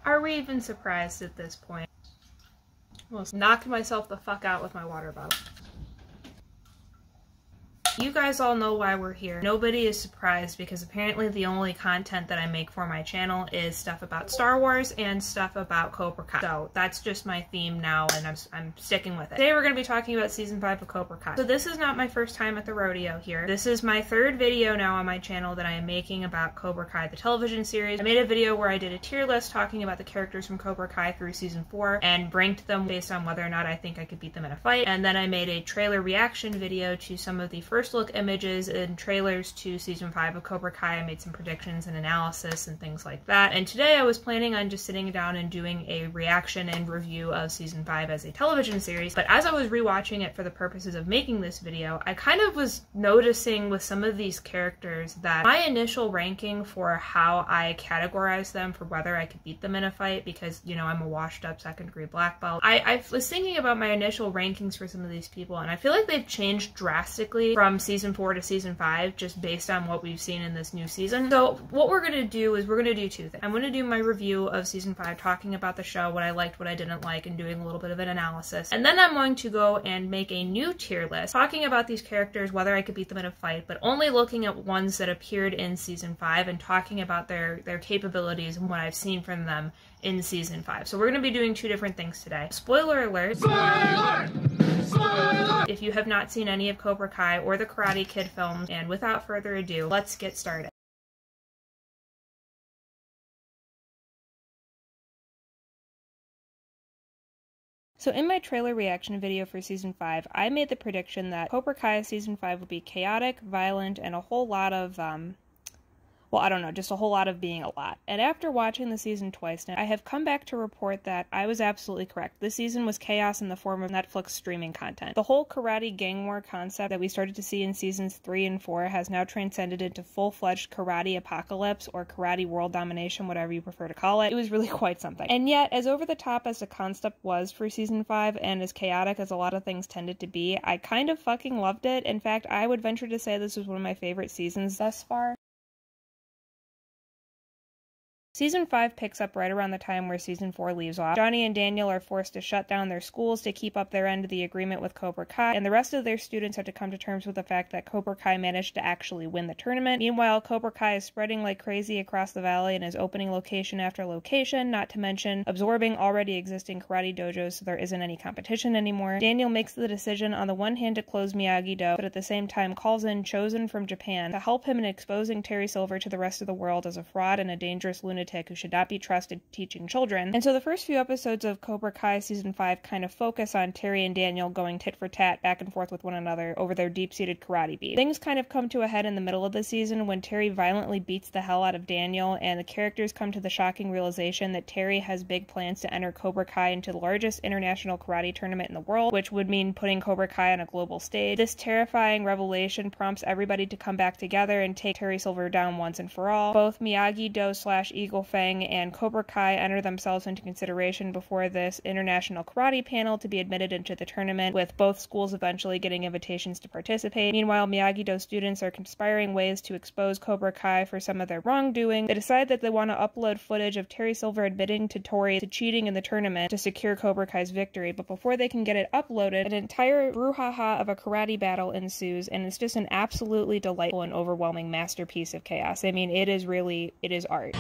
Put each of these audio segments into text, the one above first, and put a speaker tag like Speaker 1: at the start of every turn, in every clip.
Speaker 1: Are we even surprised at this point? Almost knocked myself the fuck out with my water bottle. You guys all know why we're here. Nobody is surprised because apparently the only content that I make for my channel is stuff about Star Wars and stuff about Cobra Kai. So that's just my theme now and I'm sticking with it. Today we're going to be talking about season 5 of Cobra Kai. So this is not my first time at the rodeo here. This is my third video now on my channel that I am making about Cobra Kai, the television series. I made a video where I did a tier list talking about the characters from Cobra Kai through season 4 and ranked them based on whether or not I think I could beat them in a fight. And then I made a trailer reaction video to some of the first look images and trailers to season 5 of Cobra Kai. I made some predictions and analysis and things like that. And today I was planning on just sitting down and doing a reaction and review of season 5 as a television series. But as I was rewatching it for the purposes of making this video, I kind of was noticing with some of these characters that my initial ranking for how I categorize them for whether I could beat them in a fight, because, you know, I'm a washed up second degree black belt, I was thinking about my initial rankings for some of these people, and I feel like they've changed drastically from season 4 to season 5 just based on what we've seen in this new season. So what we're going to do is we're going to do two things. I'm going to do my review of season 5, talking about the show, what I liked, what I didn't like, and doing a little bit of an analysis. And then I'm going to go and make a new tier list talking about these characters, whether I could beat them in a fight, but only looking at ones that appeared in season 5 and talking about their capabilities and what I've seen from them in season 5. So we're going to be doing two different things today. Spoiler alert! Spoiler! Spoiler! If you have not seen any of Cobra Kai or the Karate Kid films, and without further ado, let's get started. So in my trailer reaction video for season 5, I made the prediction that Cobra Kai season 5 would be chaotic, violent, and a whole lot of, well, I don't know, just a whole lot of being a lot. And after watching the season twice now, I have come back to report that I was absolutely correct. This season was chaos in the form of Netflix streaming content. The whole karate gang war concept that we started to see in seasons 3 and 4 has now transcended into full-fledged karate apocalypse or karate world domination, whatever you prefer to call it. It was really quite something. And yet, as over the top as the concept was for season 5 and as chaotic as a lot of things tended to be, I kind of fucking loved it. In fact, I would venture to say this was one of my favorite seasons thus far. Season 5 picks up right around the time where Season 4 leaves off. Johnny and Daniel are forced to shut down their schools to keep up their end of the agreement with Cobra Kai, and the rest of their students have to come to terms with the fact that Cobra Kai managed to actually win the tournament. Meanwhile, Cobra Kai is spreading like crazy across the valley and is opening location after location, not to mention absorbing already existing karate dojos so there isn't any competition anymore. Daniel makes the decision on the one hand to close Miyagi-Do, but at the same time calls in Chosen from Japan to help him in exposing Terry Silver to the rest of the world as a fraud and a dangerous lunatic who should not be trusted teaching children. And so the first few episodes of Cobra Kai season 5 kind of focus on Terry and Daniel going tit for tat back and forth with one another over their deep-seated karate beef. Things kind of come to a head in the middle of the season when Terry violently beats the hell out of Daniel, and the characters come to the shocking realization that Terry has big plans to enter Cobra Kai into the largest international karate tournament in the world, which would mean putting Cobra Kai on a global stage. This terrifying revelation prompts everybody to come back together and take Terry Silver down once and for all. Both Miyagi-Do / Eagle Fang and Cobra Kai enter themselves into consideration before this international karate panel to be admitted into the tournament, with both schools eventually getting invitations to participate. Meanwhile, Miyagi-Do students are conspiring ways to expose Cobra Kai for some of their wrongdoing. They decide that they want to upload footage of Terry Silver admitting to Tory to cheating in the tournament to secure Cobra Kai's victory, but before they can get it uploaded, an entire brouhaha of a karate battle ensues, and it's just an absolutely delightful and overwhelming masterpiece of chaos. I mean, it is art.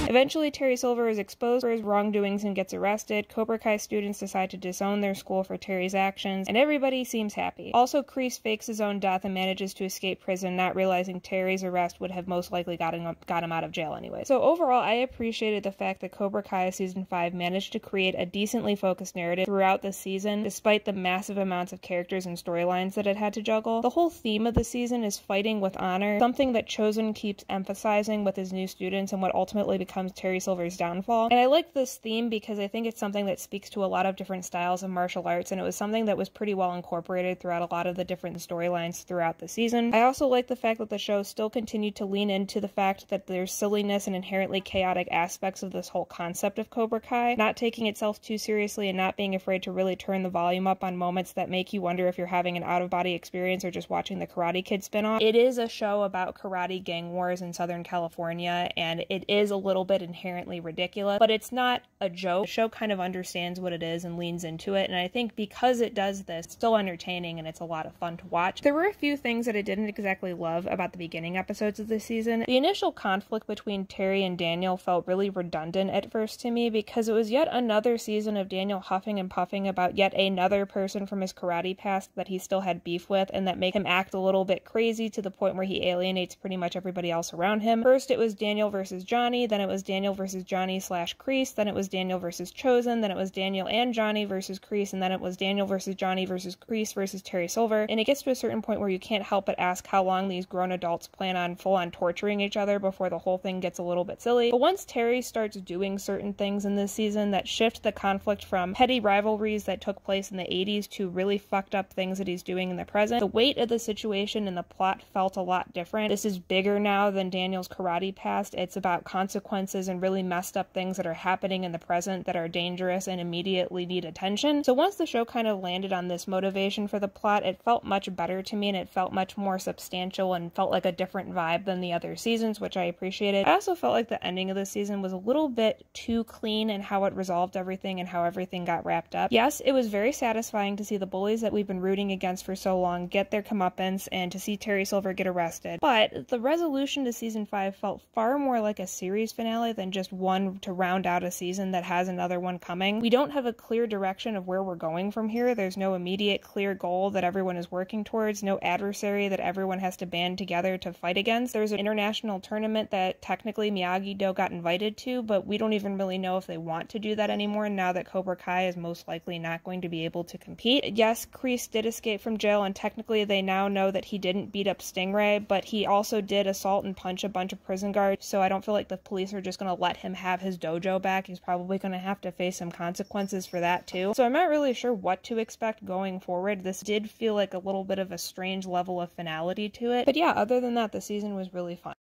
Speaker 1: Eventually, Terry Silver is exposed for his wrongdoings and gets arrested. Cobra Kai students decide to disown their school for Terry's actions, and everybody seems happy. Also, KREESE fakes his own death and manages to escape prison, not realizing Terry's arrest would have most likely got him out of jail anyway. So overall, I appreciated the fact that Cobra Kai Season 5 managed to create a decently focused narrative throughout the season, despite the massive amounts of characters and storylines that it had to juggle. The whole theme of the season is fighting with honor, something that Chosen keeps emphasizing with his new students and what ultimately becomes Terry Silver's downfall. And I like this theme because I think it's something that speaks to a lot of different styles of martial arts, and it was something that was pretty well incorporated throughout a lot of the different storylines throughout the season. I also like the fact that the show still continued to lean into the fact that there's silliness and inherently chaotic aspects of this whole concept of Cobra Kai, not taking itself too seriously and not being afraid to really turn the volume up on moments that make you wonder if you're having an out-of-body experience or just watching the Karate Kid spinoff. It is a show about karate gang wars in Southern California, and it is is a little bit inherently ridiculous, but it's not a joke. The show kind of understands what it is and leans into it, and I think because it does this, it's still entertaining and it's a lot of fun to watch. There were a few things that I didn't exactly love about the beginning episodes of this season. The initial conflict between Terry and Daniel felt really redundant at first to me because it was yet another season of Daniel huffing and puffing about yet another person from his karate past that he still had beef with and that make him act a little bit crazy to the point where he alienates pretty much everybody else around him. First it was Daniel versus Johnny, then it was Daniel versus Johnny / KREESE, then it was Daniel versus Chosen, then it was Daniel and Johnny versus KREESE, and then it was Daniel versus Johnny versus KREESE versus Terry Silver, and it gets to a certain point where you can't help but ask how long these grown adults plan on full-on torturing each other before the whole thing gets a little bit silly. But once Terry starts doing certain things in this season that shift the conflict from petty rivalries that took place in the 80s to really fucked up things that he's doing in the present, the weight of the situation and the plot felt a lot different. This is bigger now than Daniel's karate past. It's about consequences and really messed up things that are happening in the present that are dangerous and immediately need attention. So once the show kind of landed on this motivation for the plot, it felt much better to me and it felt much more substantial and felt like a different vibe than the other seasons, which I appreciated. I also felt like the ending of the season was a little bit too clean in how it resolved everything and how everything got wrapped up. Yes, it was very satisfying to see the bullies that we've been rooting against for so long get their comeuppance and to see Terry Silver get arrested, but the resolution to season 5 felt far more like a series finale than just one to round out a season that has another one coming. We don't have a clear direction of where we're going from here. There's no immediate clear goal that everyone is working towards, no adversary that everyone has to band together to fight against. There's an international tournament that technically Miyagi-Do got invited to, but we don't even really know if they want to do that anymore now that Cobra Kai is most likely not going to be able to compete. Yes, KREESE did escape from jail, and technically they now know that he didn't beat up Stingray, but he also did assault and punch a bunch of prison guards, so I don't feel like the police are just going to let him have his dojo back. He's probably going to have to face some consequences for that too. So I'm not really sure what to expect going forward. This did feel like a little bit of a strange level of finality to it. But yeah, other than that, the season was really fun.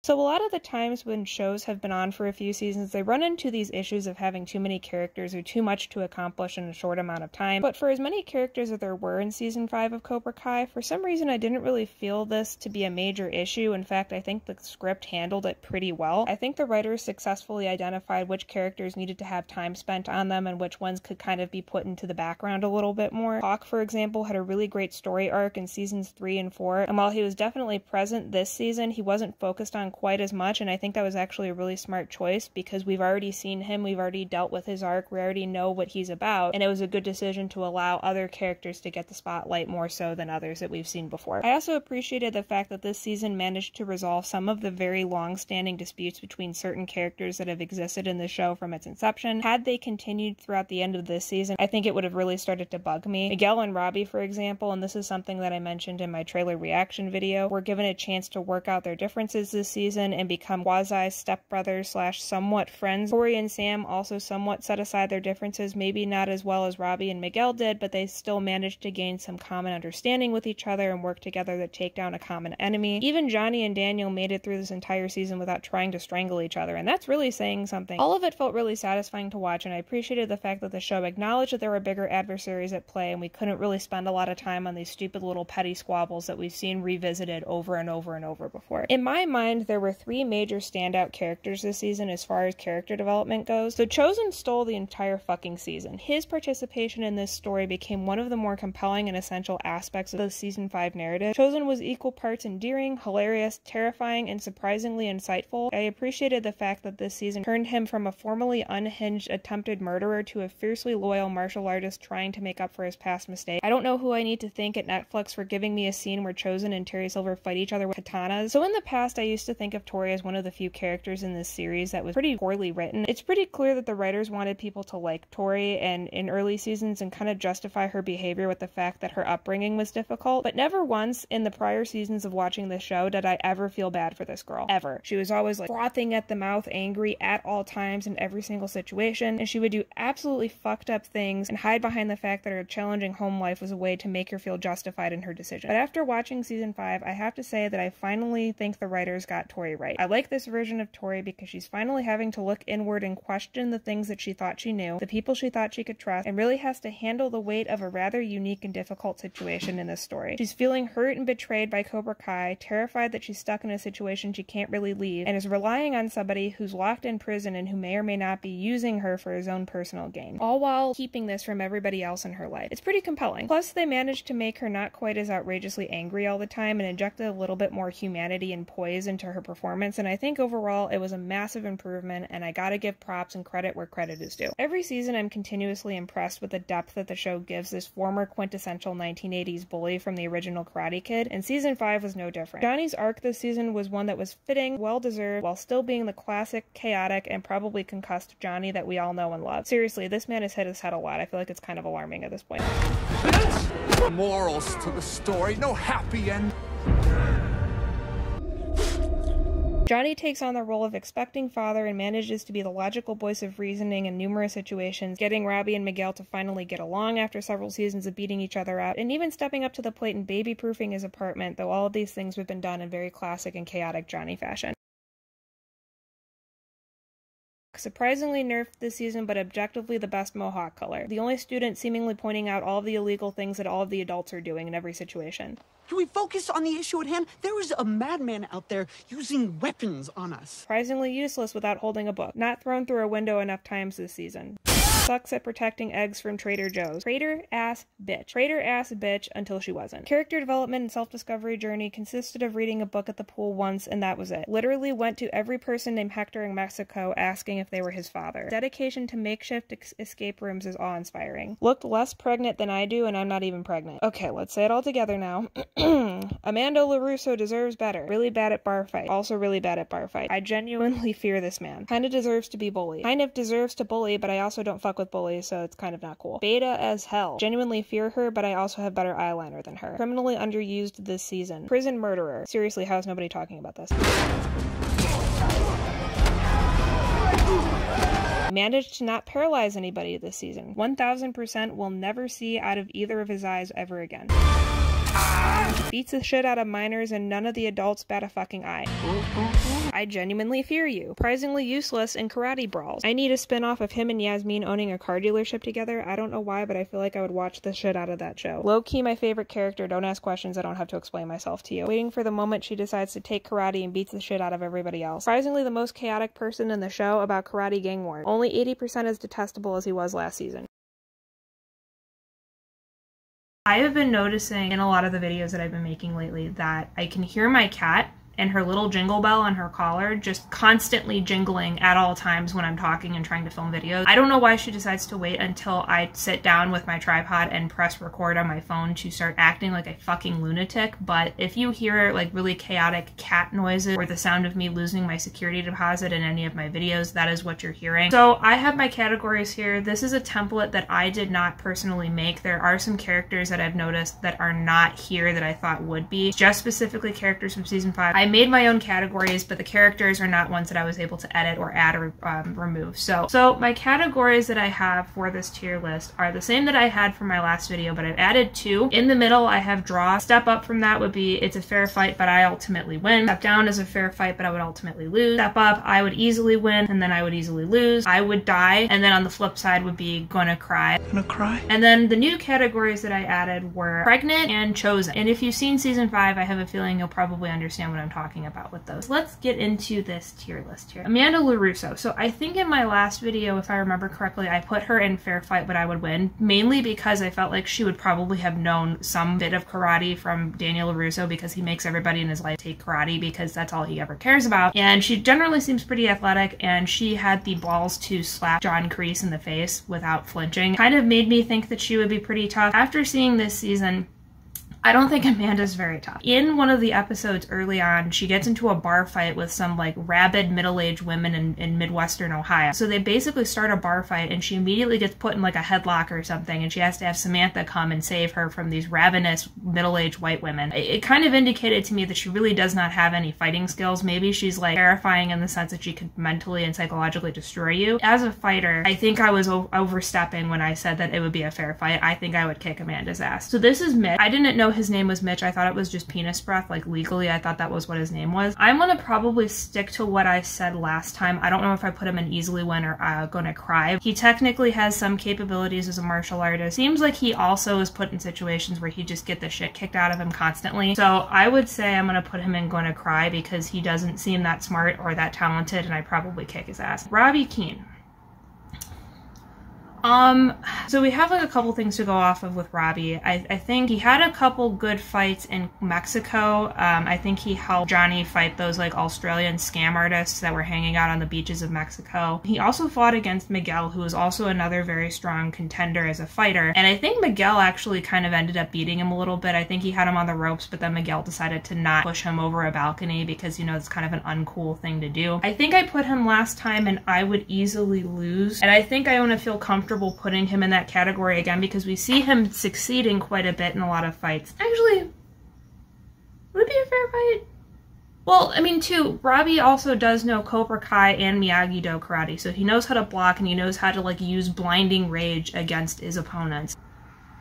Speaker 1: So a lot of the times when shows have been on for a few seasons, they run into these issues of having too many characters or too much to accomplish in a short amount of time. But for as many characters as there were in season 5 of Cobra Kai, for some reason I didn't really feel this to be a major issue. In fact, I think the script handled it pretty well. I think the writers successfully identified which characters needed to have time spent on them and which ones could kind of be put into the background a little bit more. Hawk, for example, had a really great story arc in seasons 3 and 4, and while he was definitely present this season, he wasn't focused on quite as much, and I think that was actually a really smart choice because we've already seen him, we've already dealt with his arc, we already know what he's about, and it was a good decision to allow other characters to get the spotlight more so than others that we've seen before. I also appreciated the fact that this season managed to resolve some of the very long-standing disputes between certain characters that have existed in the show from its inception. Had they continued throughout the end of this season, I think it would have really started to bug me. Miguel and Robbie, for example, and this is something that I mentioned in my trailer reaction video, were given a chance to work out their differences this season and become quasi stepbrothers / somewhat friends. Tory and Sam also somewhat set aside their differences, maybe not as well as Robbie and Miguel did, but they still managed to gain some common understanding with each other and work together to take down a common enemy. Even Johnny and Daniel made it through this entire season without trying to strangle each other, and that's really saying something. All of it felt really satisfying to watch, and I appreciated the fact that the show acknowledged that there were bigger adversaries at play, and we couldn't really spend a lot of time on these stupid little petty squabbles that we've seen revisited over and over and over before. In my mind, there were 3 major standout characters this season as far as character development goes. So Chosen stole the entire fucking season. His participation in this story became one of the more compelling and essential aspects of the season 5 narrative. Chosen was equal parts endearing, hilarious, terrifying, and surprisingly insightful. I appreciated the fact that this season turned him from a formerly unhinged attempted murderer to a fiercely loyal martial artist trying to make up for his past mistake. I don't know who I need to thank at Netflix for giving me a scene where Chosen and Terry Silver fight each other with katanas. So in the past, I used to think of Tory as one of the few characters in this series that was pretty poorly written. It's pretty clear that the writers wanted people to like Tory and in early seasons and kind of justify her behavior with the fact that her upbringing was difficult, but never once in the prior seasons of watching this show did I ever feel bad for this girl. Ever. She was always like frothing at the mouth, angry at all times in every single situation, and she would do absolutely fucked up things and hide behind the fact that her challenging home life was a way to make her feel justified in her decision. But after watching season 5, I have to say that I finally think the writers got Tori right. I like this version of Tori because she's finally having to look inward and question the things that she thought she knew, the people she thought she could trust, and really has to handle the weight of a rather unique and difficult situation in this story. She's feeling hurt and betrayed by Cobra Kai, terrified that she's stuck in a situation she can't really leave, and is relying on somebody who's locked in prison and who may or may not be using her for his own personal gain, all while keeping this from everybody else in her life. It's pretty compelling. Plus, they managed to make her not quite as outrageously angry all the time and injected a little bit more humanity and poise into her performance, and I think overall it was a massive improvement, and I gotta give props and credit where credit is due. Every season I'm continuously impressed with the depth that the show gives this former quintessential 1980s bully from the original Karate Kid, and season 5 was no different. Johnny's arc this season was one that was fitting, well-deserved, while still being the classic, chaotic, and probably concussed Johnny that we all know and love. Seriously, this man has hit his head a lot. I feel like it's kind of alarming at this point.
Speaker 2: Morals to the story, no happy end.
Speaker 1: Johnny takes on the role of expecting father and manages to be the logical voice of reasoning in numerous situations, getting Robbie and Miguel to finally get along after several seasons of beating each other up, and even stepping up to the plate and baby-proofing his apartment, though all of these things have been done in very classic and chaotic Johnny fashion. Surprisingly nerfed this season, but objectively the best mohawk color. The only student seemingly pointing out all of the illegal things that all of the adults are doing in every situation.
Speaker 3: Can we focus on the issue at hand? There is a madman out there using weapons on us.
Speaker 1: Surprisingly useless without holding a book. Not thrown through a window enough times this season. Sucks at protecting eggs from Trader Joe's. Traitor-ass bitch. Traitor-ass bitch until she wasn't. Character development and self-discovery journey consisted of reading a book at the pool once, and that was it. Literally went to every person named Hector in Mexico asking if they were his father. Dedication to makeshift escape rooms is awe-inspiring. Looked less pregnant than I do, and I'm not even pregnant. Okay, let's say it all together now. Amanda LaRusso deserves better. Really bad at bar fight. Also really bad at bar fight. I genuinely fear this man. Kinda deserves to be bullied. Kind of deserves to bully, but I also don't fuck with bullies, so it's kind of not cool. Beta as hell. Genuinely fear her, but I also have better eyeliner than her. Criminally underused this season. Prison murderer. Seriously, how is nobody talking about this? Managed to not paralyze anybody this season. 1000% will never see out of either of his eyes ever again. Beats the shit out of minors and none of the adults bat a fucking eye. I genuinely fear you. Surprisingly useless in karate brawls. I need a spin-off of him and Yasmine owning a car dealership together. I don't know why, but I feel like I would watch the shit out of that show. Low-key my favorite character. Don't ask questions. I don't have to explain myself to you. Waiting for the moment she decides to take karate and beats the shit out of everybody else. Surprisingly the most chaotic person in the show about karate gang war. Only 80% as detestable as he was last season. I have been noticing in a lot of the videos that I've been making lately that I can hear my cat and her little jingle bell on her collar just constantly jingling at all times when I'm talking and trying to film videos. I don't know why she decides to wait until I sit down with my tripod and press record on my phone to start acting like a fucking lunatic, but if you hear like really chaotic cat noises or the sound of me losing my security deposit in any of my videos, that is what you're hearing. So I have my categories here. This is a template that I did not personally make. There are some characters that I've noticed that are not here that I thought would be, just specifically characters from season 5. I made my own categories, but the characters are not ones that I was able to edit or add or remove. So my categories that I have for this tier list are the same that I had for my last video, but I've added 2. In the middle, I have draw. Step up from that would be it's a fair fight, but I ultimately win. Step down is a fair fight, but I would ultimately lose. Step up, I would easily win, and then I would easily lose. I would die, and then on the flip side would be gonna cry.
Speaker 2: Gonna cry?
Speaker 1: And then the new categories that I added were pregnant and chosen. And if you've seen season 5, I have a feeling you'll probably understand what I'm talking about with those. Let's get into this tier list here. Amanda LaRusso. So I think in my last video, if I remember correctly, I put her in fair fight, but I would win, mainly because I felt like she would probably have known some bit of karate from Daniel LaRusso because he makes everybody in his life take karate because that's all he ever cares about. And she generally seems pretty athletic, and she had the balls to slap John KREESE in the face without flinching. Kind of made me think that she would be pretty tough. After seeing this season, I don't think Amanda's very tough. In one of the episodes early on, she gets into a bar fight with some like rabid middle-aged women in Midwestern Ohio. So they basically start a bar fight and she immediately gets put in like a headlock or something, and she has to have Samantha come and save her from these ravenous middle-aged white women. It kind of indicated to me that she really does not have any fighting skills. Maybe she's like terrifying in the sense that she could mentally and psychologically destroy you. As a fighter, I think I was overstepping when I said that it would be a fair fight. I think I would kick Amanda's ass. So this is mid. I didn't know his name was Mitch. I thought it was just penis breath, like legally I thought that was what his name was. I'm gonna probably stick to what I said last time. I don't know if I put him in easily win or gonna cry. He technically has some capabilities as a martial artist. Seems like he also is put in situations where he just get the shit kicked out of him constantly. So I would say I'm gonna put him in gonna cry because he doesn't seem that smart or that talented, and I'd probably kick his ass. Robbie Keene. So we have like a couple things to go off of with Robbie. I think he had a couple good fights in Mexico. I think he helped Johnny fight those like Australian scam artists that were hanging out on the beaches of Mexico. He also fought against Miguel, who was also another very strong contender as a fighter. And I think Miguel actually kind of ended up beating him a little bit. I think he had him on the ropes, but then Miguel decided to not push him over a balcony because, you know, it's kind of an uncool thing to do. I think I put him last time and I would easily lose. And I think I want to feel comfortable putting him in that category again because we see him succeeding quite a bit in a lot of fights. Actually, would it be a fair fight? Well, I mean, too, Robbie also does know Cobra Kai and Miyagi-Do karate, so he knows how to block and he knows how to like use blinding rage against his opponents.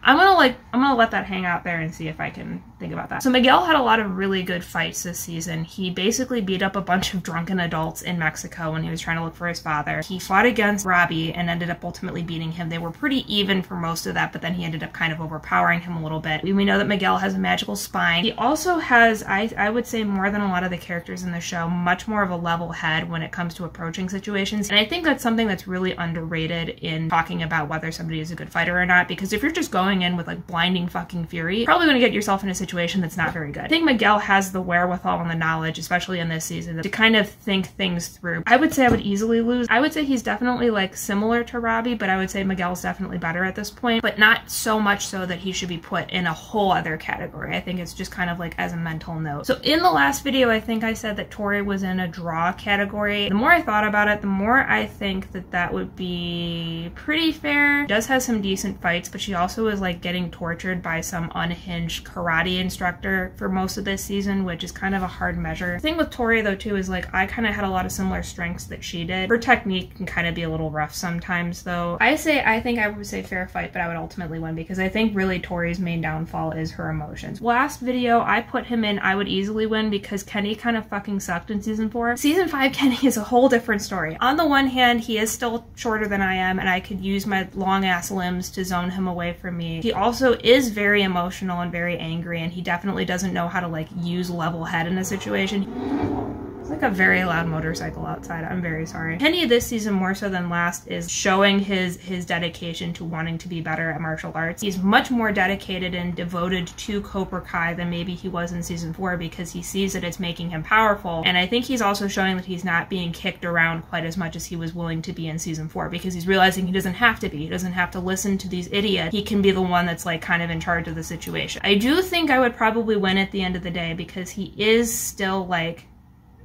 Speaker 1: I'm gonna let that hang out there and see if I can think about that. So Miguel had a lot of really good fights this season. He basically beat up a bunch of drunken adults in Mexico when he was trying to look for his father. He fought against Robbie and ended up ultimately beating him. They were pretty even for most of that, but then he ended up kind of overpowering him a little bit. We know that Miguel has a magical spine. He also has, I would say more than a lot of the characters in the show, much more of a level head when it comes to approaching situations. And I think that's something that's really underrated in talking about whether somebody is a good fighter or not, because if you're just going in with like blinding fucking fury, you're probably going to get yourself in a situation that's not very good. I think Miguel has the wherewithal and the knowledge, especially in this season, to kind of think things through. I would say I would easily lose. I would say he's definitely like similar to Robbie, but I would say Miguel's definitely better at this point, but not so much so that he should be put in a whole other category. I think it's just kind of like as a mental note. So in the last video, I think I said that Tori was in a draw category. The more I thought about it, the more I think that that would be pretty fair. She does have some decent fights, but she also is like getting tortured by some unhinged karate instructor for most of this season, which is kind of a hard measure. The thing with Tori though too is like I kind of had a lot of similar strengths that she did. Her technique can kind of be a little rough sometimes though. I think I would say fair fight, but I would ultimately win because I think really Tori's main downfall is her emotions. Last video I put him in I would easily win because Kenny kind of fucking sucked in season 4. Season 5 Kenny is a whole different story. On the one hand, he is still shorter than I am and I could use my long ass limbs to zone him away from me. He also is very emotional and very angry, and he definitely doesn't know how to like use level head in a situation. It's like a very loud motorcycle outside. I'm very sorry. Kenny this season more so than last is showing his dedication to wanting to be better at martial arts. He's much more dedicated and devoted to Cobra Kai than maybe he was in season 4 because he sees that it's making him powerful. And I think he's also showing that he's not being kicked around quite as much as he was willing to be in season 4 because he's realizing he doesn't have to be. He doesn't have to listen to these idiots. He can be the one that's like kind of in charge of the situation. I do think I would probably win at the end of the day because he is still like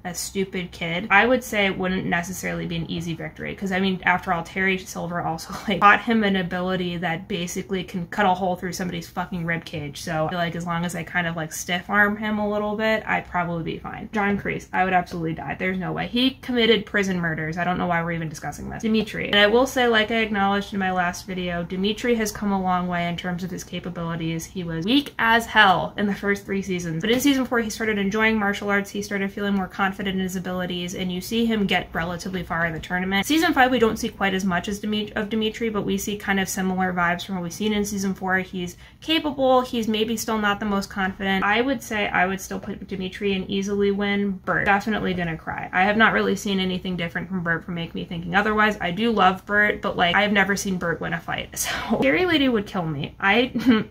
Speaker 1: a stupid kid. I would say it wouldn't necessarily be an easy victory because I mean after all Terry Silver also like taught him an ability that basically can cut a hole through somebody's fucking rib cage, so I feel like as long as I kind of like stiff arm him a little bit I'd probably be fine. John Kreese, I would absolutely die. There's no way. He committed prison murders. I don't know why we're even discussing this. Dimitri, and I will say like I acknowledged in my last video, Dimitri has come a long way in terms of his capabilities. He was weak as hell in the first 3 seasons, but in season 4 he started enjoying martial arts. He started feeling more confident in his abilities and you see him get relatively far in the tournament. Season 5 we don't see quite as much as Dimitri, but we see kind of similar vibes from what we've seen in season 4. He's capable, he's maybe still not the most confident. I would say I would still put Dimitri and easily win. Bert, definitely gonna cry. I have not really seen anything different from Bert for make me thinking otherwise. I do love Bert, but like I have never seen Bert win a fight. So Scary Lady would kill me.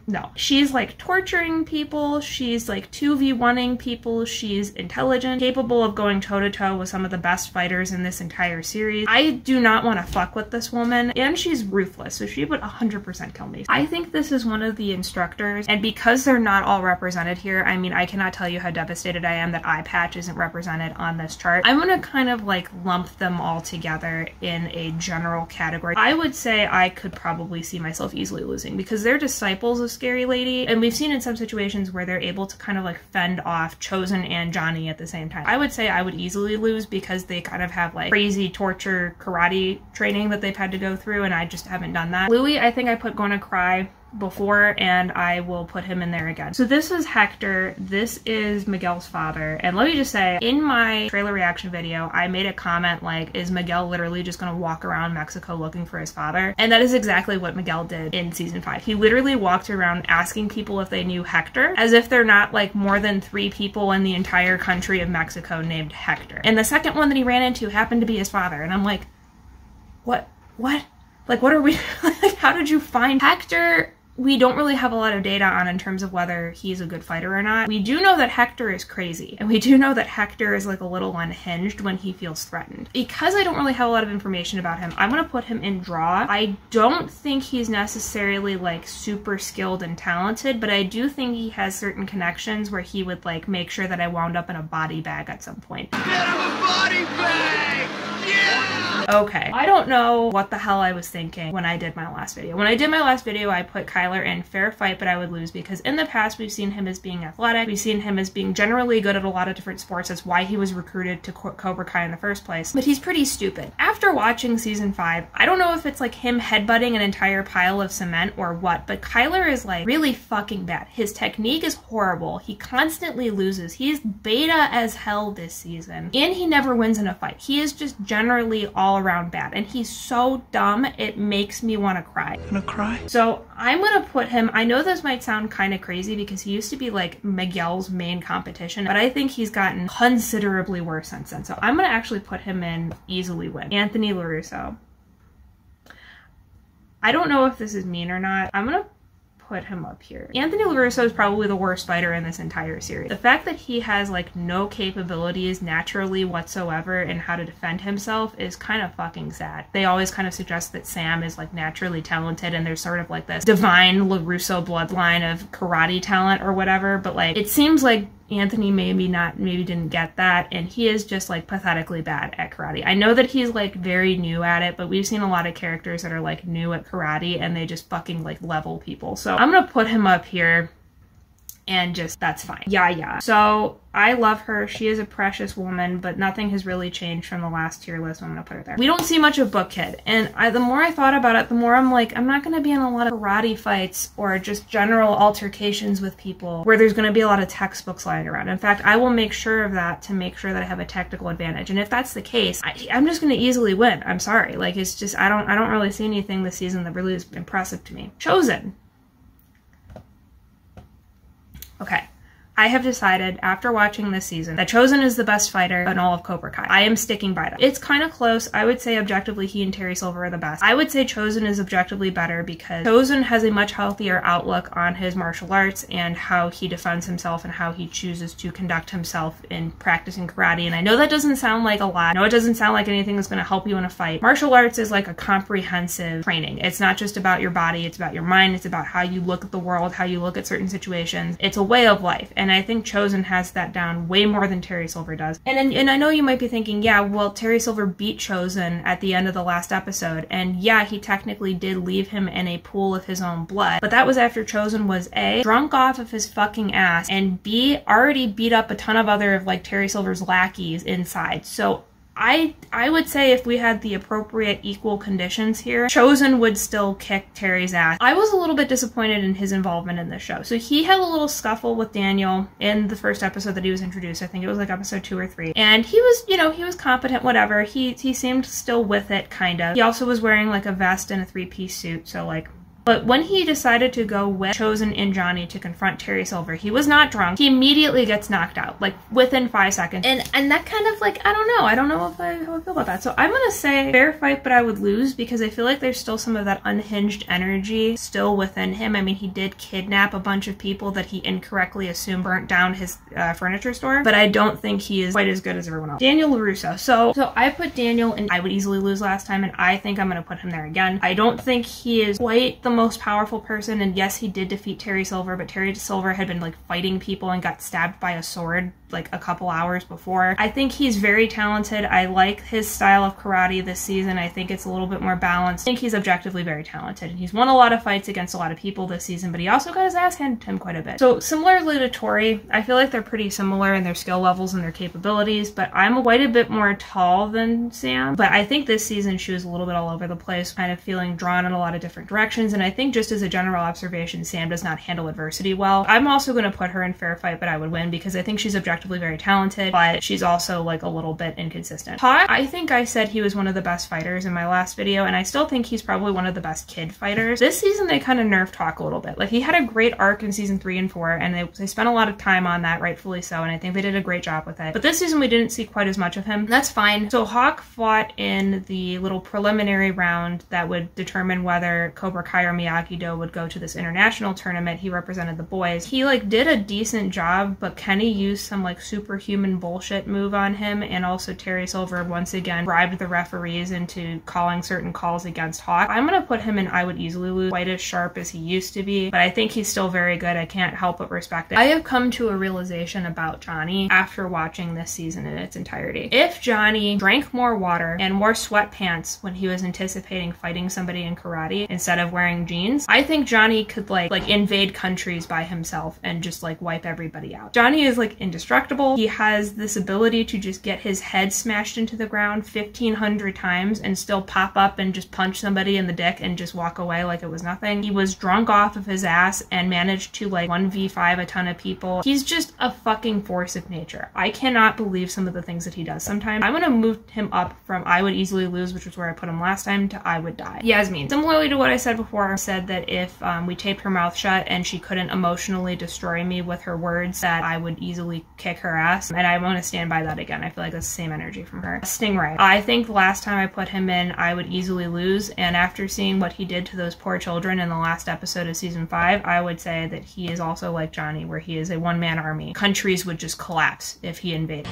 Speaker 1: No. She's like torturing people, she's like 2v1ing people, she's intelligent, capable of going toe-to-toe with some of the best fighters in this entire series. I do not want to fuck with this woman, and she's ruthless, so she would 100% kill me. I think this is one of the instructors, and because they're not all represented here, I mean, I cannot tell you how devastated I am that Eye Patch isn't represented on this chart. I'm gonna kind of like lump them all together in a general category. I would say I could probably see myself easily losing because they're disciples of Scary Lady, and we've seen in some situations where they're able to kind of like fend off Chosen and Johnny at the same time. I would say I would easily lose because they kind of have like crazy torture karate training that they've had to go through and I just haven't done that. Louis, I think I put gonna cry. before, and I will put him in there again. So this is Hector, this is Miguel's father, and let me just say, in my trailer reaction video, I made a comment like, is Miguel literally just gonna walk around Mexico looking for his father? And that is exactly what Miguel did in season 5. He literally walked around asking people if they knew Hector, as if they're not like more than 3 people in the entire country of Mexico named Hector. And the second one that he ran into happened to be his father, and I'm like, what? Like, what are we, like, how did you find Hector? We don't really have a lot of data on in terms of whether he's a good fighter or not. We do know that Hector is crazy, and we do know that Hector is like a little unhinged when he feels threatened. Because I don't really have a lot of information about him, I'm gonna put him in draw. I don't think he's necessarily like super skilled and talented, but I do think he has certain connections where he would like make sure that I wound up in a body bag at some point.
Speaker 2: Get him a body bag! Yeah!
Speaker 1: Okay, I don't know what the hell I was thinking when I did my last video. When I did my last video, I put Kyler in fair fight, but I would lose, because in the past we've seen him as being athletic, we've seen him as being generally good at a lot of different sports. That's why he was recruited to Cobra Kai in the first place, but he's pretty stupid. After watching season 5, I don't know if it's like him headbutting an entire pile of cement or what, but Kyler is like really fucking bad. His technique is horrible. He constantly loses. He's beta as hell this season, and he never wins in a fight. He is just generally all around bad, and he's so dumb it makes me want to cry.
Speaker 2: Gonna cry?
Speaker 1: So I'm gonna put him, I know this might sound kind of crazy because he used to be like Miguel's main competition, but I think he's gotten considerably worse since then. So I'm gonna actually put him in easily win. Anthony LaRusso. I don't know if this is mean or not. I'm gonna put him up here. Anthony LaRusso is probably the worst fighter in this entire series. The fact that he has like no capabilities naturally whatsoever in how to defend himself is kind of fucking sad. They always kind of suggest that Sam is like naturally talented and there's sort of like this divine LaRusso bloodline of karate talent or whatever, but like it seems like Anthony maybe didn't get that, and he is just like pathetically bad at karate. I know that he's like very new at it, but we've seen a lot of characters that are like new at karate and they just fucking like level people. So I'm gonna put him up here and just, that's fine. Yeah. So I love her. She is a precious woman, but nothing has really changed from the last tier list. So I'm gonna put her there. We don't see much of Book Kid, and the more I thought about it, the more I'm like, I'm not gonna be in a lot of karate fights or just general altercations with people where there's gonna be a lot of textbooks lying around. In fact, I will make sure of that to make sure that I have a technical advantage. And if that's the case, I'm just gonna easily win. I'm sorry. Like, it's just, I don't really see anything this season that really is impressive to me. Chosen. Okay, I have decided after watching this season that Chosen is the best fighter in all of Cobra Kai. I am sticking by that. It's kind of close. I would say objectively he and Terry Silver are the best. I would say Chosen is objectively better because Chosen has a much healthier outlook on his martial arts and how he defends himself and how he chooses to conduct himself in practicing karate. And I know that doesn't sound like a lot. I know it doesn't sound like anything that's going to help you in a fight. Martial arts is like a comprehensive training. It's not just about your body, it's about your mind, it's about how you look at the world, how you look at certain situations. It's a way of life. And I think Chosen has that down way more than Terry Silver does. And I know you might be thinking, yeah, well, Terry Silver beat Chosen at the end of the last episode, and yeah, he technically did leave him in a pool of his own blood, but that was after Chosen was A, drunk off of his fucking ass, and B, already beat up a ton of other of like Terry Silver's lackeys inside. So I would say if we had the appropriate equal conditions here, Chosen would still kick Terry's ass. I was a little bit disappointed in his involvement in this show. So he had a little scuffle with Daniel in the first episode that he was introduced. I think it was like episode 2 or 3. And he was, you know, he was competent, whatever. He seemed still with it, kind of. He also was wearing like a vest and a 3-piece suit, so like, but when he decided to go with Chosen and Johnny to confront Terry Silver, he was not drunk. He immediately gets knocked out, like within 5 seconds. And that kind of like, I don't know how I feel about that. So I'm gonna say fair fight, but I would lose because I feel like there's still some of that unhinged energy still within him. I mean, he did kidnap a bunch of people that he incorrectly assumed burnt down his furniture store, but I don't think he is quite as good as everyone else. Daniel LaRusso. So I put Daniel, and I would easily lose last time, and I think I'm gonna put him there again. I don't think he is quite the most powerful person, and yes, he did defeat Terry Silver, but Terry Silver had been like fighting people and got stabbed by a sword like a couple hours before. I think he's very talented. I like his style of karate this season. I think it's a little bit more balanced. I think he's objectively very talented. And he's won a lot of fights against a lot of people this season, but he also got his ass handed to him quite a bit. So similarly to Tori, I feel like they're pretty similar in their skill levels and their capabilities, but I'm quite a bit more tall than Sam. But I think this season she was a little bit all over the place, kind of feeling drawn in a lot of different directions. And I think just as a general observation, Sam does not handle adversity well. I'm also going to put her in fair fight, but I would win because I think she's objectively very talented, but she's also like a little bit inconsistent. Hawk, I think I said he was one of the best fighters in my last video, and I still think he's probably one of the best kid fighters. This season they kind of nerfed Hawk a little bit. Like, he had a great arc in season 3 and 4, and they spent a lot of time on that, rightfully so, and I think they did a great job with it. But this season we didn't see quite as much of him. That's fine. So Hawk fought in the little preliminary round that would determine whether Cobra Kai or Miyagi-Do would go to this international tournament. He represented the boys. He like did a decent job, but Kenny used some like superhuman bullshit move on him, and also Terry Silver once again bribed the referees into calling certain calls against Hawk. I'm gonna put him in I would easily lose, quite as sharp as he used to be, but I think he's still very good. I can't help but respect it. I have come to a realization about Johnny after watching this season in its entirety. If Johnny drank more water and wore sweatpants when he was anticipating fighting somebody in karate instead of wearing jeans, I think Johnny could like invade countries by himself and just like wipe everybody out. Johnny is like indestructible. He has this ability to just get his head smashed into the ground 1,500 times and still pop up and just punch somebody in the dick and just walk away like it was nothing. He was drunk off of his ass and managed to like 1v5 a ton of people. He's just a fucking force of nature. I cannot believe some of the things that he does sometimes. I'm gonna move him up from I would easily lose, which was where I put him last time, to I would die. Yasmine. Similarly to what I said before, I said that if we taped her mouth shut and she couldn't emotionally destroy me with her words, that I would easily kick her ass, and I want to stand by that again. I feel like that's the same energy from her. Stingray. I think the last time I put him in I would easily lose, and after seeing what he did to those poor children in the last episode of season 5, I would say that he is also like Johnny, where he is a one-man army. Countries would just collapse if he invaded.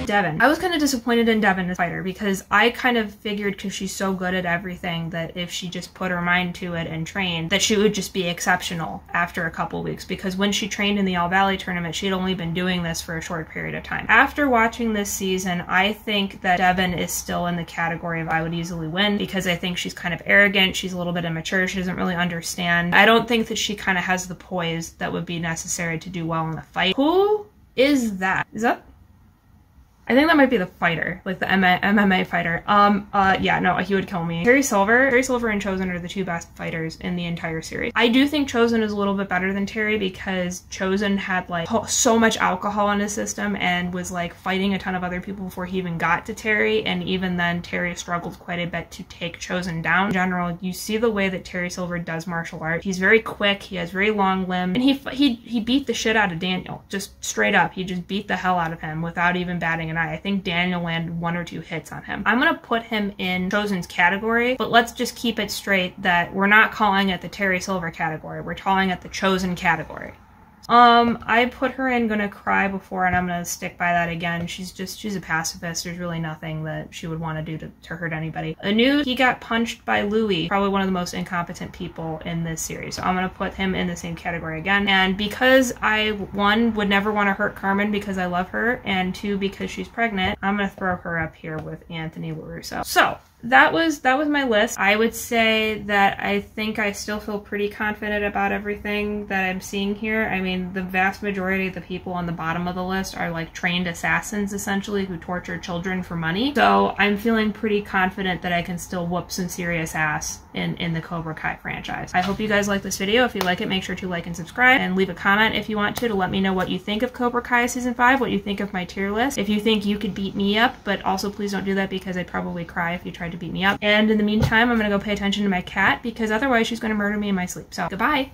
Speaker 1: Devon. I was kind of disappointed in Devon as a fighter because I kind of figured, because she's so good at everything, that if she just put her mind to it and trained, that she would just be exceptional after a couple weeks, because when she trained in the All Valley tournament, she had only been doing this for a short period of time. After watching this season, I think that Devon is still in the category of I would easily win, because I think she's kind of arrogant, she's a little bit immature, she doesn't really understand. I don't think that she kind of has the poise that would be necessary to do well in the fight. Who is that? Is that? I think that might be the fighter, like the MMA fighter. Yeah, no, he would kill me. Terry Silver and Chosen are the two best fighters in the entire series. I do think Chosen is a little bit better than Terry, because Chosen had like so much alcohol in his system and was like fighting a ton of other people before he even got to Terry, and even then Terry struggled quite a bit to take Chosen down. In general, you see the way that Terry Silver does martial arts. He's very quick, he has very long limbs, and he beat the shit out of Daniel, just straight up. He just beat the hell out of him without even batting an eye. I think Daniel landed 1 or 2 hits on him. I'm gonna put him in Chosen's category, but let's just keep it straight that we're not calling it the Terry Silver category. We're calling it the Chosen category. I put her in Gonna Cry before, and I'm gonna stick by that again. She's a pacifist. There's really nothing that she would want to do to hurt anybody. Anu, he got punched by Louis, probably one of the most incompetent people in this series. So I'm gonna put him in the same category again. And because I, 1, would never want to hurt Carmen because I love her, and 2, because she's pregnant, I'm gonna throw her up here with Anthony LaRusso. So that was my list. I would say that I think I still feel pretty confident about everything that I'm seeing here. I mean, the vast majority of the people on the bottom of the list are like trained assassins, essentially, who torture children for money. So I'm feeling pretty confident that I can still whoop some serious ass in the Cobra Kai franchise. I hope you guys like this video. If you like it, make sure to like and subscribe, and leave a comment if you want to let me know what you think of Cobra Kai Season 5, what you think of my tier list, if you think you could beat me up, but also please don't do that because I'd probably cry if you tried to beat me up. And in the meantime, I'm gonna go pay attention to my cat, because otherwise she's gonna murder me in my sleep. So goodbye.